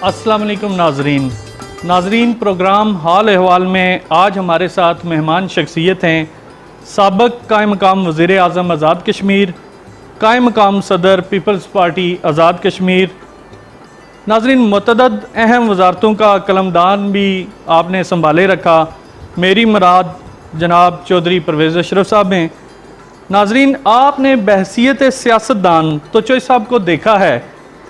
السلام علیکم ناظرین پروگرام حال احوال میں آج ہمارے ساتھ مہمان شخصیت ہیں سابق قائم مقام وزیر اعظم آزاد کشمیر، قائم مقام صدر پیپلز پارٹی آزاد کشمیر۔ ناظرین، متعدد اہم وزارتوں کا قلمدان بھی آپ نے سنبھالے رکھا۔ میری مراد جناب چودھری پرویز اشرف صاحب ہیں۔ ناظرین، آپ نے بحیثیت سیاستدان تو چوہدری صاحب کو دیکھا ہے،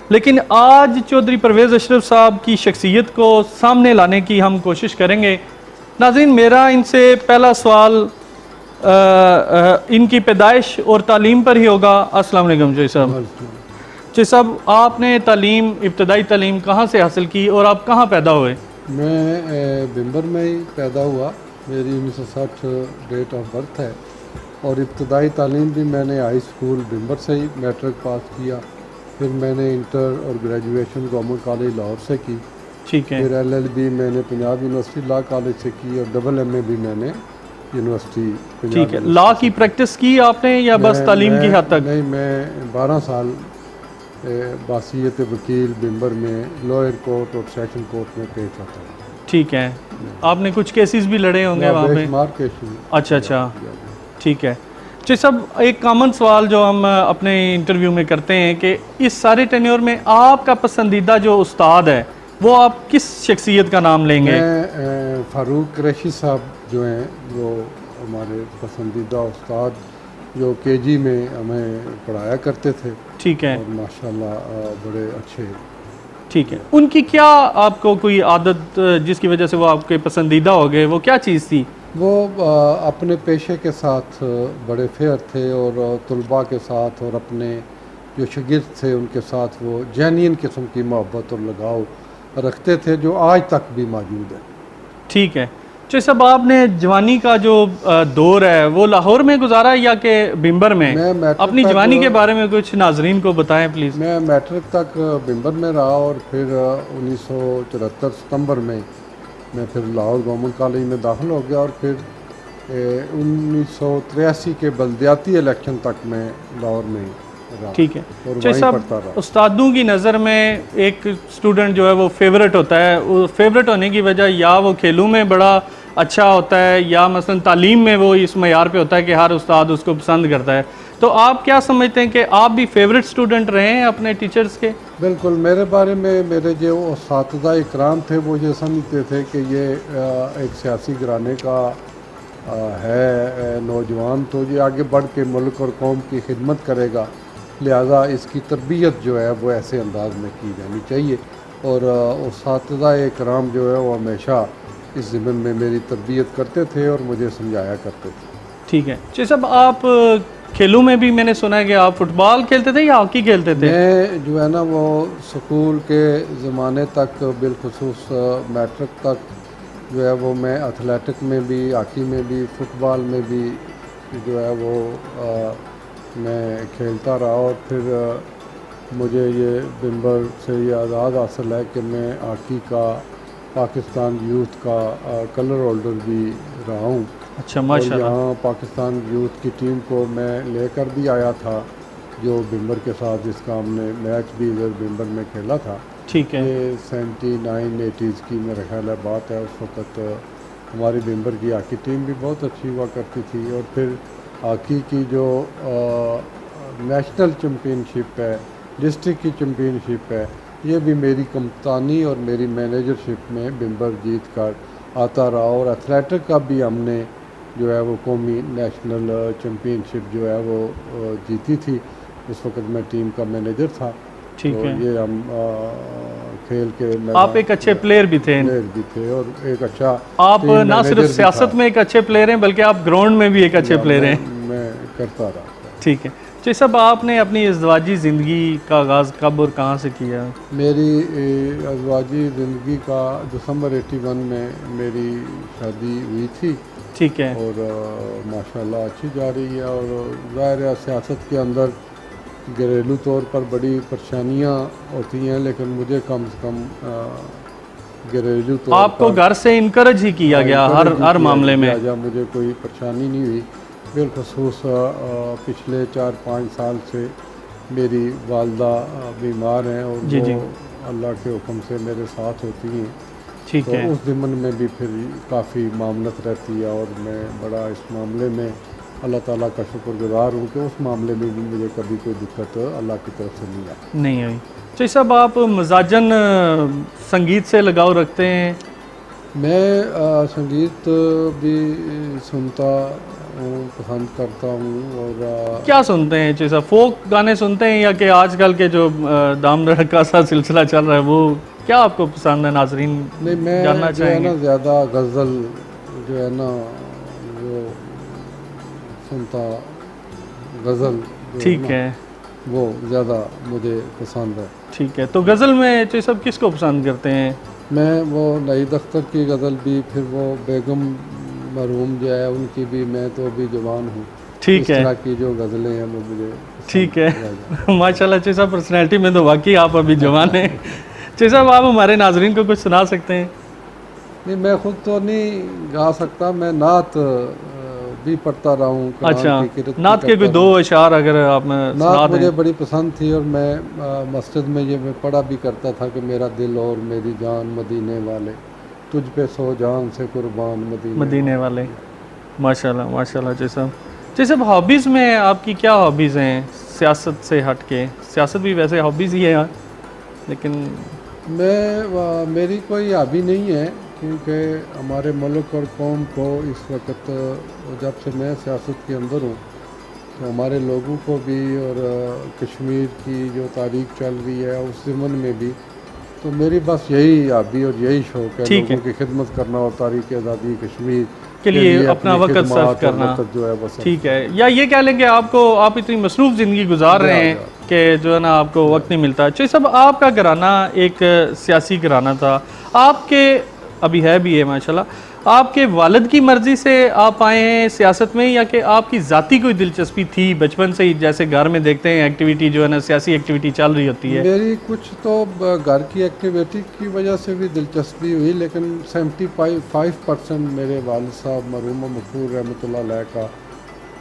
لیکن آج چودھری پرویز اشرف صاحب کی شخصیت کو سامنے لانے کی ہم کوشش کریں گے۔ ناظرین، میرا ان سے پہلا سوال ان کی پیدائش اور تعلیم پر ہی ہوگا۔ السلام علیکم چودھری صاحب۔ چودھری صاحب، آپ نے ابتدائی تعلیم کہاں سے حاصل کی اور آپ کہاں پیدا ہوئے؟ میں بمبر میں ہی پیدا ہوا، میری 1960 ڈیٹ آف برتھ ہے، اور ابتدائی تعلیم بھی میں نے ہائی اسکول بمبر سے ہی میٹرک پاس کیا، پھر میں نے انٹر اور گریجویشن گورنمنٹ کالج لاہور سے کی، ٹھیک ہے۔ پھر LLB میں نے پنجاب یونیورسٹی لا کالج سے کی، اور MA بھی میں نے یونیورسٹی ٹھیک ہے۔ لا کی پریکٹس کی آپ نے یا بس تعلیم کی حد تک؟ نہیں، میں 12 سال باصیت وکیل بمبر میں لوئر کورٹ اور سیشن کورٹ میں پیش آتا ہوں۔ ٹھیک ہے۔ آپ نے کچھ کیسز بھی لڑے ہوں گے وہاں پہ؟ اچھا، ٹھیک ہے۔ چودھری صاحب، ایک کامن سوال جو ہم اپنے انٹرویو میں کرتے ہیں کہ اس سارے ٹینیور میں آپ کا پسندیدہ جو استاد ہے وہ آپ کس شخصیت کا نام لیں گے؟ میں فاروق قریشی صاحب جو ہیں وہ ہمارے پسندیدہ استاد، جو KG میں ہمیں پڑھایا کرتے تھے۔ ٹھیک ہے۔ اور ماشاءاللہ بڑے اچھے۔ ٹھیک ہے۔ ان کی کیا آپ کو کوئی عادت جس کی وجہ سے وہ آپ کے پسندیدہ ہو گئے، وہ کیا چیز تھی؟ وہ اپنے پیشے کے ساتھ بڑے فیئر تھے، اور طلباء کے ساتھ اور اپنے جو شاگرد تھے ان کے ساتھ وہ جینین قسم کی محبت اور لگاؤ رکھتے تھے، جو آج تک بھی موجود ہے۔ ٹھیک ہے۔ چودھری صاحب، آپ نے جوانی کا جو دور ہے وہ لاہور میں گزارا یا کہ بمبر میں؟ اپنی جوانی کے بارے میں کچھ ناظرین کو بتائیں پلیز۔ میں میٹرک تک بمبر میں رہا، اور پھر 1974 ستمبر میں پھر لاہور گورنمنٹ کالج میں داخل ہو گیا، اور پھر 1983 کے بلدیاتی الیکشن تک میں لاہور میں رہا۔ ٹھیک ہے۔ اور چودھری وہیں پڑھتا صاحب، رہا۔ استادوں کی نظر میں ایک اسٹوڈنٹ جو ہے وہ فیورٹ ہوتا ہے، وہ فیورٹ ہونے کی وجہ یا وہ کھیلوں میں بڑا اچھا ہوتا ہے یا مثلا تعلیم میں وہ اس معیار پہ ہوتا ہے کہ ہر استاد اس کو پسند کرتا ہے۔ تو آپ کیا سمجھتے ہیں کہ آپ بھی فیورٹ اسٹوڈنٹ رہے ہیں اپنے ٹیچرز کے؟ بالکل، میرے بارے میں میرے جو اساتذہ اکرام تھے وہ یہ سمجھتے تھے کہ یہ ایک سیاسی گھرانے کا ہے نوجوان، تو یہ آگے بڑھ کے ملک اور قوم کی خدمت کرے گا، لہٰذا اس کی تربیت جو ہے وہ ایسے انداز میں کی جانی چاہیے، اور اساتذہ اکرام جو ہے وہ ہمیشہ اس ضمن میں میری تربیت کرتے تھے اور مجھے سمجھایا کرتے تھے۔ ٹھیک ہے۔ چودھری صاحب، آپ کھیلوں میں بھی میں نے سنا ہے کہ آپ فٹ بال کھیلتے تھے یا ہاکی کھیلتے تھے؟ میں جو ہے نا وہ سکول کے زمانے تک، بالخصوص میٹرک تک جو ہے وہ میں ایتھلیٹک میں بھی، ہاکی میں بھی، فٹ بال میں بھی جو ہے وہ میں کھیلتا رہا، اور پھر مجھے یہ بمبر سے یہ اعزاز حاصل ہے کہ میں ہاکی کا پاکستان یوتھ کا کلر ہولڈر بھی رہا ہوں۔ اچھا، ماشاءاللہ۔ اور یہاں پاکستان یوتھ کی ٹیم کو میں لے کر بھی آیا تھا، جو بمبر کے ساتھ جس کا ہم نے میچ بھی ادھر بمبر میں کھیلا تھا۔ ٹھیک ہے۔ یہ 79-80 کی میرا خیال ہے بات ہے، اس وقت ہماری بمبر کی ہاکی ٹیم بھی بہت اچھی ہوا کرتی تھی، اور پھر ہاکی کی جو نیشنل چیمپئن شپ ہے، ڈسٹرکٹ کی چیمپئن شپ ہے، یہ بھی میری کپتانی اور میری مینیجرشپ میں بمبر جیت کر آتا رہا، اور ایتھلیٹک کا بھی ہم نے جو ہے وہ قومی نیشنل چیمپئن شپ جو ہے وہ جیتی تھی، اس وقت میں ٹیم کا مینیجر تھا۔ ٹھیک ہے۔ یہ ہم کھیل کے آپ ایک اچھے پلیئر بھی تھے، اور ایک اچھا، آپ نہ صرف سیاست میں ایک اچھے پلیئر ہیں بلکہ آپ گراؤنڈ میں بھی ایک اچھے پلیئر ہیں۔ میں کرتا رہا۔ ٹھیک ہے۔ چودھری صاحب، آپ نے اپنی ازدواجی زندگی کا آغاز کب اور کہاں سے کیا؟ میری ازدواجی زندگی کا دسمبر 81 میں میری شادی ہوئی تھی۔ ٹھیک ہے۔ اور ماشاءاللہ اچھی جا رہی ہے، اور ظاہر ہے سیاست کے اندر گھریلو طور پر بڑی پریشانیاں ہوتی ہیں، لیکن مجھے کم سے کم گھریلو طور پر آپ کو گھر سے انکریج ہی کیا گیا ہر معاملے میں؟ مجھے کوئی پریشانی نہیں ہوئی، بالخصوص پچھلے 4-5 سال سے میری والدہ بیمار ہیں اور جی جی وہ اللہ کے حکم سے میرے ساتھ ہوتی ہیں، ٹھیک تو ہے اس ضمن میں بھی پھر کافی معاونت رہتی ہے، اور میں بڑا اس معاملے میں اللہ تعالیٰ کا شکر گزار ہوں کہ اس معاملے میں بھی مجھے کبھی کوئی دقت اللہ کی طرف سے نہیں آئی۔ نہیں ہوئی۔ چچا صاحب آپ مزاجن سنگیت سے لگاؤ رکھتے ہیں؟ میں سنگیت بھی سنتا ہوں، پسند کرتا ہوں، اور کیا سنتے ہیں چچا صاحب؟ فوک گانے سنتے ہیں یا کہ آج کل کے جو دام دھڑکا سا سلسلہ چل رہا ہے وہ کیا آپ کو پسند ہے؟ ناظرین نہیں، میں جاننا جو ہے چاہیں گے۔ نا زیادہ غزل جو ہے نا وہ سنتا، غزل جو ہے ٹھیک نا ہے وہ زیادہ مجھے پسند ہے۔ ٹھیک ہے، تو غزل میں چچا صاحب کس کو پسند کرتے ہیں؟ میں وہ نعید اختر کی غزل بھی، پھر وہ بیگم مرحوم جو ہے ان کی بھی، میں تو ابھی جوان ہوں، ٹھیک اس ہے طرح کی جو غزلیں ہیں وہ مجھے ٹھیک ہے پسند ماشاء اللہ چچا صاحب پرسنالٹی میں تو واقعی آپ ابھی جوان ہیں۔ چچا صاحب آپ ہمارے ناظرین کو کچھ سنا سکتے ہیں؟ نہیں، میں خود تو نہیں گا سکتا، میں نعت بھی پڑھتا رہا ہوں، قرآن اچھا، کی قرأت بھی نعت کے کوئی کرتا دو رہا ہوں۔ اشعار اگر آپ سنا نعت دیں۔ مجھے بڑی پسند تھی، اور میں مسجد میں یہ میں پڑھا بھی کرتا تھا کہ میرا دل اور میری جان مدینے والے، تجھ پہ سو جان سے قربان مدینے والے، ماشاء اللہ ماشاء اللہ چچا صاحب۔ چچا صاحب ہابیز میں آپ کی کیا ہابیز ہیں سیاست سے ہٹ کے؟ سیاست بھی ویسے ہابیز ہی ہے لیکن میری کوئی ہابی نہیں ہے، کیونکہ ہمارے ملک اور قوم کو اس وقت جب سے میں سیاست کے اندر ہوں تو ہمارے لوگوں کو بھی، اور کشمیر کی جو تاریخ چل رہی ہے اس ضمن میں بھی، تو میری بس یہی ہابی اور یہی شوق ہے، ٹھیک ہے لوگوں کی خدمت کرنا اور تاریخ آزادی کشمیر کے لیے اپنا اپنی وقت صرف خدمات اور کرنا، وقت جو ہے بس ٹھیک ہے۔ یا یہ کہہ لیں کہ آپ اتنی مصروف زندگی گزار رہے ہیں کہ جو ہے نا آپ کو وقت نہیں ملتا۔ چچا صاحب آپ کا گھرانہ ایک سیاسی گھرانہ تھا، آپ کے ابھی ہے بھی ہے ماشاءاللہ، آپ کے والد کی مرضی سے آپ آئے ہیں سیاست میں یا کہ آپ کی ذاتی کوئی دلچسپی تھی بچپن سے ہی، جیسے گھر میں دیکھتے ہیں ایکٹیویٹی جو ہے نا سیاسی ایکٹیویٹی چل رہی ہوتی ہے؟ میری کچھ تو گھر کی ایکٹیویٹی کی وجہ سے بھی دلچسپی ہوئی، لیکن 75% میرے والد صاحب مرحوم مغفور رحمۃ اللہ علیہ کا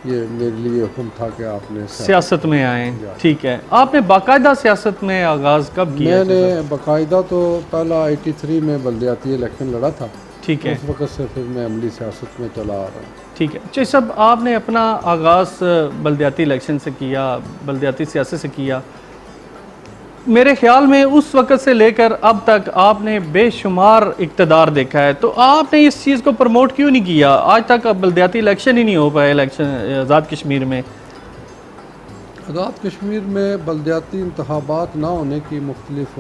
یہ میرے لیے حکم تھا کہ آپ نے سیاست میں آئیں، ٹھیک ہے۔ آپ نے باقاعدہ سیاست میں آغاز کب کیا؟ میں نے باقاعدہ تو پہلا 83 میں بلدیاتی الیکشن لڑا تھا، ٹھیک ہے اس وقت سے پھر میں عملی سیاست میں چلا آ رہا ہوں۔ ٹھیک ہے۔ چچا صاحب آپ نے اپنا آغاز بلدیاتی الیکشن سے کیا، بلدیاتی سیاست سے کیا، میرے خیال میں اس وقت سے لے کر اب تک آپ نے بے شمار اقتدار دیکھا ہے، تو آپ نے اس چیز کو پروموٹ کیوں نہیں کیا؟ آج تک اب بلدیاتی الیکشن ہی نہیں ہو پائے الیکشن آزاد کشمیر میں۔ آزاد کشمیر میں بلدیاتی انتخابات نہ ہونے کی مختلف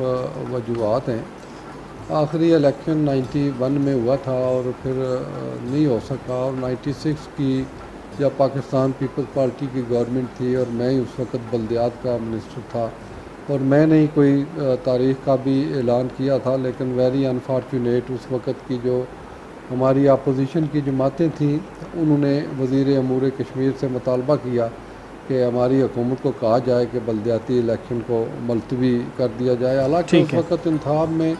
وجوہات ہیں۔ آخری الیکشن 91 میں ہوا تھا اور پھر نہیں ہو سکا، اور 96 کی جب پاکستان پیپلز پارٹی کی گورنمنٹ تھی اور میں ہی اس وقت بلدیات کا منسٹر تھا، اور میں نے کوئی تاریخ کا بھی اعلان کیا تھا، لیکن ویری انفارچونیٹ اس وقت کی جو ہماری اپوزیشن کی جماعتیں تھیں انہوں نے وزیر امور کشمیر سے مطالبہ کیا کہ ہماری حکومت کو کہا جائے کہ بلدیاتی الیکشن کو ملتوی کر دیا جائے، حالانکہ اس وقت انتخاب میں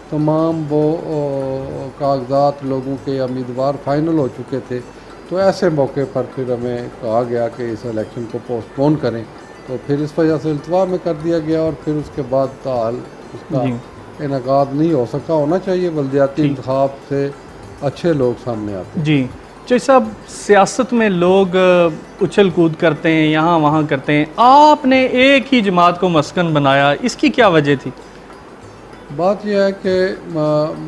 تمام وہ کاغذات لوگوں کے امیدوار فائنل ہو چکے تھے، تو ایسے موقع پر پھر ہمیں کہا گیا کہ اس الیکشن کو پوسٹ پون کریں، تو پھر اس وجہ سے التوا میں کر دیا گیا، اور پھر اس کے بعد تاحال اس کا انعقاد نہیں ہو سکا۔ ہونا چاہیے، بلدیاتی انتخاب سے اچھے لوگ سامنے آتے ہیں۔ جی چچا صاحب سیاست میں لوگ اچھل کود کرتے ہیں، یہاں وہاں کرتے ہیں، آپ نے ایک ہی جماعت کو مسکن بنایا، اس کی کیا وجہ تھی؟ بات یہ ہے کہ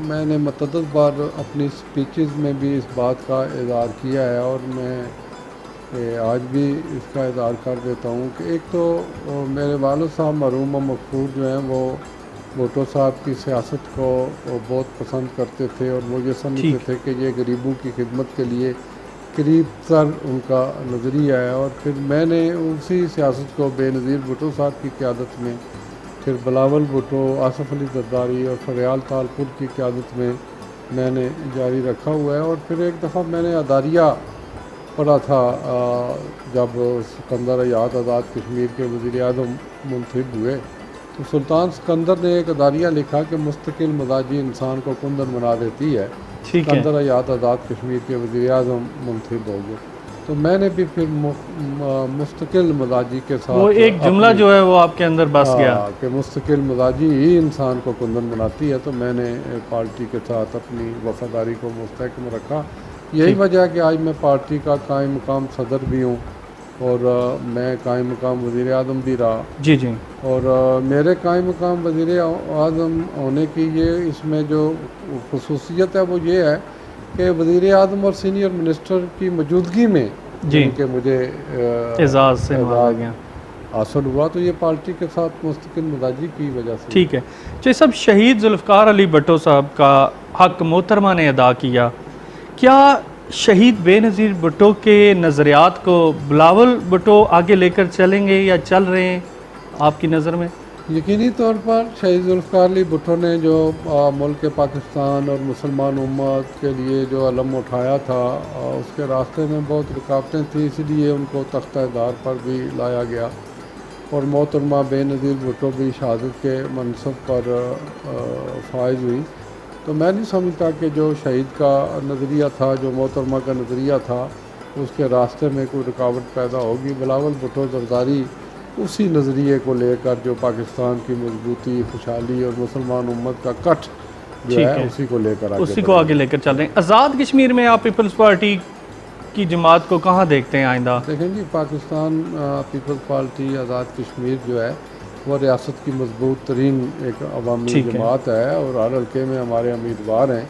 میں نے متعدد بار اپنی سپیچز میں بھی اس بات کا اظہار کیا ہے، اور میں آج بھی اس کا اظہار کر دیتا ہوں کہ ایک تو میرے والد صاحب مرحوم مغفور جو ہیں وہ بھٹو صاحب کی سیاست کو بہت پسند کرتے تھے، اور وہ یہ سمجھتے تھے کہ یہ غریبوں کی خدمت کے لیے قریب تر ان کا نظریہ ہے، اور پھر میں نے اسی سیاست کو بے نظیر بھٹو صاحب کی قیادت میں، پھر بلاول بھٹو، آصف علی زرداری اور فریال تالپور کی قیادت میں نے جاری رکھا ہوا ہے۔ اور پھر ایک دفعہ میں نے اداریہ پڑھا تھا جب سکندر ایاز آزاد کشمیر کے وزیر اعظم منتخب ہوئے، تو سلطان سکندر نے ایک اداریہ لکھا کہ مستقل مزاجی انسان کو کندن بنا دیتی ہے، سکندر ایاز آزاد کشمیر کے وزیر اعظم منتخب ہو گئے۔ تو میں نے بھی پھر مستقل مزاجی کے ساتھ وہ ایک جملہ جو ہے وہ آپ کے اندر بس گیا کہ مستقل مزاجی ہی انسان کو کندن بناتی ہے، تو میں نے پارٹی کے ساتھ اپنی وفاداری کو مستحکم رکھا. یہی وجہ ہے کہ آج میں پارٹی کا قائم مقام صدر بھی ہوں اور میں قائم مقام وزیر اعظم بھی رہا. جی جی. اور میرے قائم مقام وزیر اعظم ہونے کی اس میں جو خصوصیت ہے وہ یہ ہے کہ وزیر اعظم اور سینئر منسٹر کی موجودگی میں جی کہ مجھے اعزاز سے نوازا گیا حاصل ہوا، تو یہ پارٹی کے ساتھ مستقل مزاجی کی وجہ سے. ٹھیک ہے. صاحب شہید ذوالفقار علی بھٹو صاحب کا حق محترمہ نے ادا کیا، کیا شہید بے نظیر بھٹو کے نظریات کو بلاول بھٹو آگے لے کر چلیں گے یا چل رہے ہیں آپ کی نظر میں؟ یقینی طور پر شہید ذوالفقار علی بھٹو نے جو ملک پاکستان اور مسلمان امت کے لیے جو علم اٹھایا تھا، اس کے راستے میں بہت رکاوٹیں تھیں، اسی لیے ان کو تختہ دار پر بھی لایا گیا اور محترمہ بے نظیر بھٹو بھی شہادت کے منصب پر فائز ہوئی. تو میں نہیں سمجھتا کہ جو شہید کا نظریہ تھا، جو محترمہ کا نظریہ تھا، اس کے راستے میں کوئی رکاوٹ پیدا ہوگی. بلاول بھٹو زرداری اسی نظریے کو لے کر جو پاکستان کی مضبوطی، خوشحالی اور مسلمان امت کا کٹھ جو ہے اسی کو لے کر آگے لے کر چل رہے ہیں. آزاد کشمیر میں آپ پیپلز پارٹی کی جماعت کو کہاں دیکھتے ہیں آئندہ؟ دیکھیں جی، پاکستان پیپلز پارٹی آزاد کشمیر جو ہے وہ ریاست کی مضبوط ترین ایک عوامی جماعت ہے اور ہر حلقے میں ہمارے امیدوار ہیں،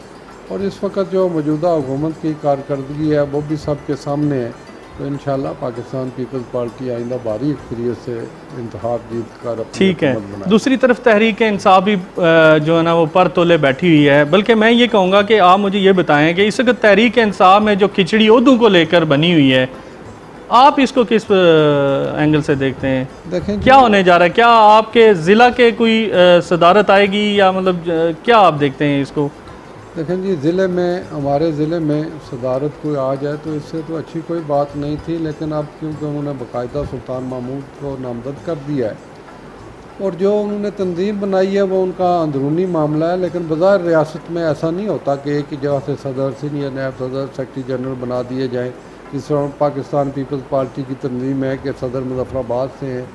اور اس وقت جو موجودہ حکومت کی کارکردگی ہے وہ بھی سب کے سامنے ہے. تو انشاءاللہ پاکستان پیپلز پارٹی آئندہ باری اکثریت سے انتخاب جیت کر اپنی حکومت بنائے. دوسری طرف تحریک انصاف بھی جو ہے نا وہ پر تولے بیٹھی ہوئی ہے، بلکہ میں یہ کہوں گا کہ آپ مجھے یہ بتائیں کہ اس وقت تحریک انصاف میں جو کھچڑی اردو کو لے کر بنی ہوئی ہے، آپ اس کو کس اینگل سے دیکھتے ہیں؟ کیا ہونے جا رہا ہے؟ کیا آپ کے ضلع کے کوئی صدارت آئے گی یا مطلب کیا آپ دیکھتے ہیں اس کو؟ دیکھیں جی، ہمارے ضلع میں صدارت کوئی آ جائے تو اس سے تو اچھی کوئی بات نہیں تھی، لیکن اب کیونکہ انہوں نے باقاعدہ سلطان محمود کو نامزد کر دیا ہے اور جو انہوں نے تنظیم بنائی ہے وہ ان کا اندرونی معاملہ ہے، لیکن بظاہر ریاست میں ایسا نہیں ہوتا کہ ایک ہی جگہ سے صدر، سینئر نیب صدر، سیکرٹری جنرل بنا دیے جائیں. جس طرح پاکستان پیپلز پارٹی کی تنظیم ہے کہ صدر مظفر آباد سے ہیں،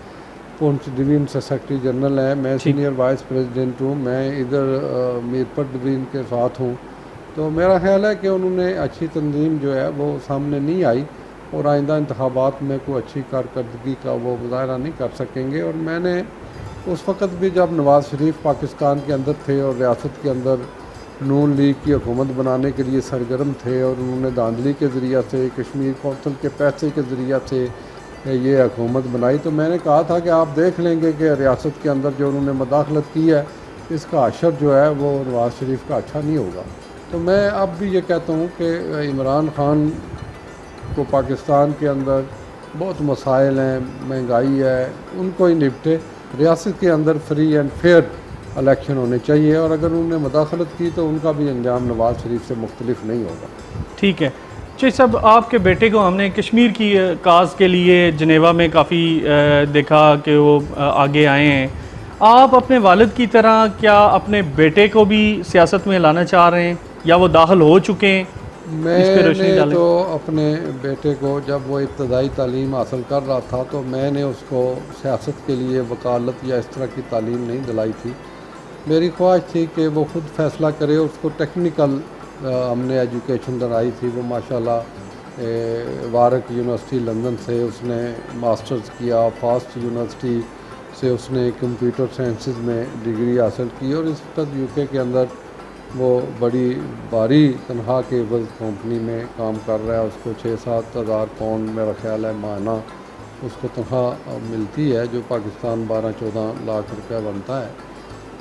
پونچھ ڈویژن سے سیکرٹری جنرل ہیں، میں سینئر وائس پریزیڈنٹ ہوں، میں ادھر میرپت ڈویژن کے ساتھ ہوں. تو میرا خیال ہے کہ انہوں نے اچھی تنظیم جو ہے وہ سامنے نہیں آئی اور آئندہ انتخابات میں کوئی اچھی کارکردگی کا وہ مظاہرہ نہیں کر سکیں گے. اور میں نے اس وقت بھی جب نواز شریف پاکستان کے اندر تھے اور ریاست کے اندر نون لیگ کی حکومت بنانے کے لیے سرگرم تھے اور انہوں نے دھاندلی کے ذریعہ سے، کشمیر کونسل کے پیسے کے ذریعہ سے یہ حکومت بنائی، تو میں نے کہا تھا کہ آپ دیکھ لیں گے کہ ریاست کے اندر جو انہوں نے مداخلت کی ہے اس کا اشر جو ہے وہ نواز شریف کا اچھا نہیں ہوگا. تو میں اب بھی یہ کہتا ہوں کہ عمران خان کو پاکستان کے اندر بہت مسائل ہیں، مہنگائی ہے، ان کو ہی نپٹے. ریاست کے اندر فری اینڈ فیئر الیکشن ہونے چاہیے اور اگر انہوں نے مداخلت کی تو ان کا بھی انجام نواز شریف سے مختلف نہیں ہوگا. ٹھیک ہے. صاحب، آپ کے بیٹے کو ہم نے کشمیر کی کاز کے لیے جنیوا میں کافی دیکھا کہ وہ آگے آئے ہیں. آپ اپنے والد کی طرح کیا اپنے بیٹے کو بھی سیاست میں لانا چاہ رہے ہیں یا وہ داخل ہو چکے ہیں؟ میں نے تو اپنے بیٹے کو جب وہ ابتدائی تعلیم حاصل کر رہا تھا تو میں نے اس کو سیاست کے لیے وکالت یا اس طرح کی تعلیم نہیں دلائی تھی. میری خواہش تھی کہ وہ خود فیصلہ کرے. اس کو ٹیکنیکل ہم نے ایجوکیشن دلائی تھی. وہ ماشاءاللہ وارک یونیورسٹی لندن سے اس نے ماسٹرز کیا، فاسٹ یونیورسٹی سے اس نے کمپیوٹر سائنسز میں ڈگری حاصل کی اور اس وقت یو کے اندر وہ بڑی بھاری تنخواہ کے عوض کمپنی میں کام کر رہا ہے. اس کو 6-7 ہزار پاؤنڈ میرا خیال ہے ماہانہ اس کو تنخواہ ملتی ہے، جو پاکستان 12-14 لاکھ روپیہ بنتا ہے.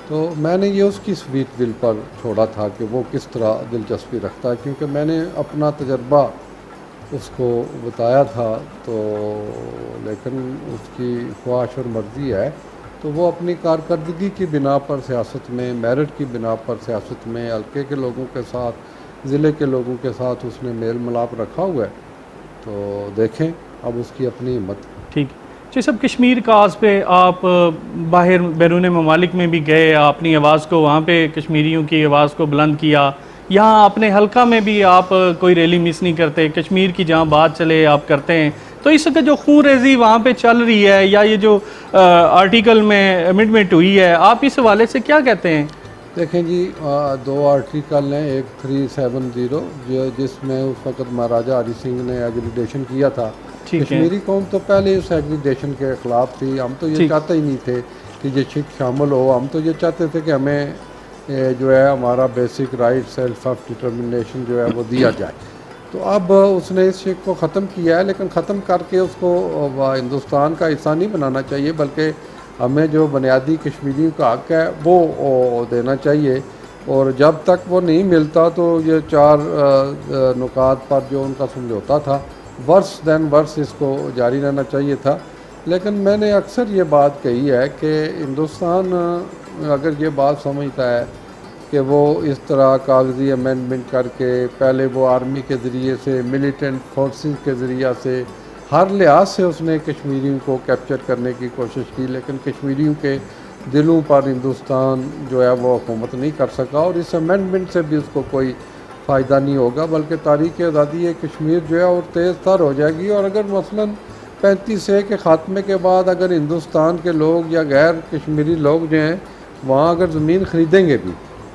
تو میں نے یہ اس کی سویٹ ول پر چھوڑا تھا کہ وہ کس طرح دلچسپی رکھتا ہے، کیونکہ میں نے اپنا تجربہ اس کو بتایا تھا. تو لیکن اس کی خواہش اور مرضی ہے تو وہ اپنی کارکردگی کی بنا پر سیاست میں، میرٹ کی بنا پر سیاست میں، حلقے کے لوگوں کے ساتھ، ضلع کے لوگوں کے ساتھ اس نے میل ملاپ رکھا ہوا ہے. تو دیکھیں اب اس کی اپنی ہمت. ٹھیک. سب کشمیر کاز پہ آپ باہر بیرون ممالک میں بھی گئے، اپنی آواز کو وہاں پہ کشمیریوں کی آواز کو بلند کیا. یہاں اپنے حلقہ میں بھی آپ کوئی ریلی مس نہیں کرتے، کشمیر کی جہاں بات چلے آپ کرتے ہیں، تو اس کا جو خون ریزی وہاں پہ چل رہی ہے یا یہ جو آرٹیکل میں امنڈمنٹ ہوئی ہے، آپ اس حوالے سے کیا کہتے ہیں؟ دیکھیں جی، دو آرٹیکل ہیں، ایک 370 جس میں اس وقت مہاراجہ ہری سنگھ نے ایگریڈیشن کیا تھا۔ ٹھیک ہے، کشمیری قوم تو پہلے اس ایگریڈیشن کے خلاف تھی، ہم تو یہ ٹھیک، چاہتے ہی نہیں تھے کہ یہ سکھ شامل ہو، ہم تو یہ چاہتے تھے کہ ہمیں جو ہے ہمارا basic right self of determination جو ہے وہ دیا جائے۔ تو اب اس نے اس شک کو ختم کیا ہے، لیکن ختم کر کے اس کو ہندوستان کا حصہ نہیں بنانا چاہیے، بلکہ ہمیں جو بنیادی کشمیریوں کا حق ہے وہ دینا چاہیے، اور جب تک وہ نہیں ملتا تو یہ 4 نکات پر جو ان کا سمجھوتا تھا ورس دین ورس اس کو جاری رہنا چاہیے تھا۔ لیکن میں نے اکثر یہ بات کہی ہے کہ ہندوستان اگر یہ بات سمجھتا ہے کہ وہ اس طرح کاغذی امینڈمنٹ کر کے پہلے وہ آرمی کے ذریعے سے ملیٹنٹ فورسز کے ذریعہ سے ہر لحاظ سے اس نے کشمیریوں کو کیپچر کرنے کی کوشش کی، لیکن کشمیریوں کے دلوں پر ہندوستان جو ہے وہ حکومت نہیں کر سکا، اور اس امینڈمنٹ سے بھی اس کو کوئی فائدہ نہیں ہوگا، بلکہ تاریخ آزادی کشمیر جو ہے اور تیز تر ہو جائے گی۔ اور اگر مثلاً 35A کے خاتمے کے بعد اگر ہندوستان کے لوگ یا غیر کشمیری لوگ جو ہیں وہاں اگر زمین خریدیں گے بھی،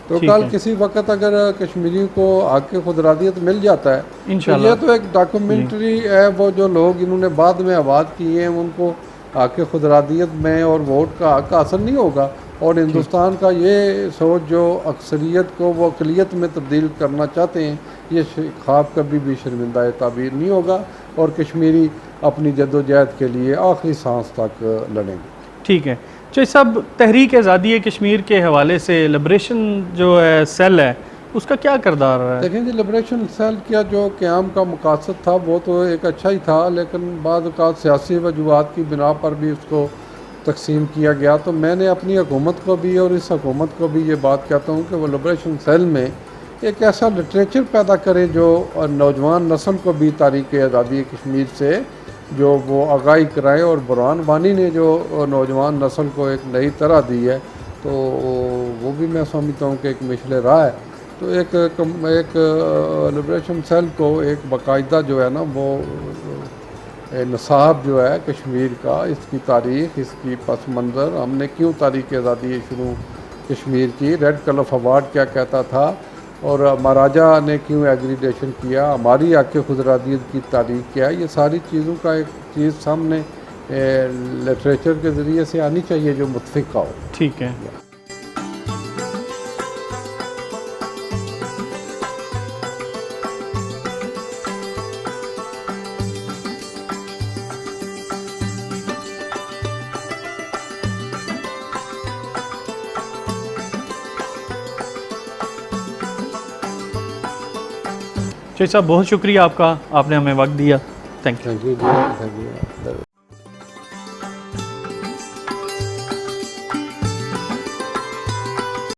تو ٹھیک کل ہے، کسی وقت اگر کشمیریوں کو حق خودارادیت مل جاتا ہے تو انشاءاللہ یہ تو ایک ڈاکومنٹری ہے، وہ جو لوگ انہوں نے بعد میں آباد کیے ہیں ان کو حق خودارادیت میں اور ووٹ کا حق حاصل نہیں ہوگا، اور ہندوستان کا یہ سوچ جو اکثریت کو وہ اقلیت میں تبدیل کرنا چاہتے ہیں، یہ خواب کبھی بھی شرمندہ تعبیر نہیں ہوگا، اور کشمیری اپنی جد و جہد کے لیے آخری سانس تک لڑیں گے۔ ٹھیک ہے۔ جو سب تحریک آزادی کشمیر کے حوالے سے لبریشن جو ہے سیل ہے، اس کا کیا کردار رہا ہے؟ دیکھیں جی، لبریشن سیل کا جو قیام کا مقاصد تھا وہ تو ایک اچھا ہی تھا، لیکن بعض اوقات سیاسی وجوہات کی بنا پر بھی اس کو تقسیم کیا گیا۔ تو میں نے اپنی حکومت کو بھی اور اس حکومت کو بھی یہ بات کہتا ہوں کہ وہ لبریشن سیل میں ایک ایسا لٹریچر پیدا کرے جو نوجوان نسل کو بھی تاریخ آزادی کشمیر سے جو وہ آگاہی کرائے، اور برہان وانی نے جو نوجوان نسل کو ایک نئی طرح دی ہے، تو وہ بھی میں سمجھتا ہوں کہ ایک مشعل راہ ہے۔ تو ایک لبریشن سیل کو ایک باقاعدہ جو ہے نا وہ نصاب جو ہے کشمیر کا، اس کی تاریخ، اس کی پس منظر، ہم نے کیوں تاریخ آزادی شروع کشمیر کی، ریڈ کلف ایوارڈ کیا کہتا تھا، اور مہاراجہ نے کیوں ایگریڈیشن کیا، ہماری حق خودارادیت کی تاریخ کیا ہے، یہ ساری چیزوں کا ایک چیز سامنے لٹریچر کے ذریعے سے آنی چاہیے جو متفقہ ہو۔ ٹھیک ہے۔ چوہدری صاحب بہت شکریہ آپ کا، آپ نے ہمیں وقت دیا، تھینک یو۔ تھینک یو جی، تھینک یو۔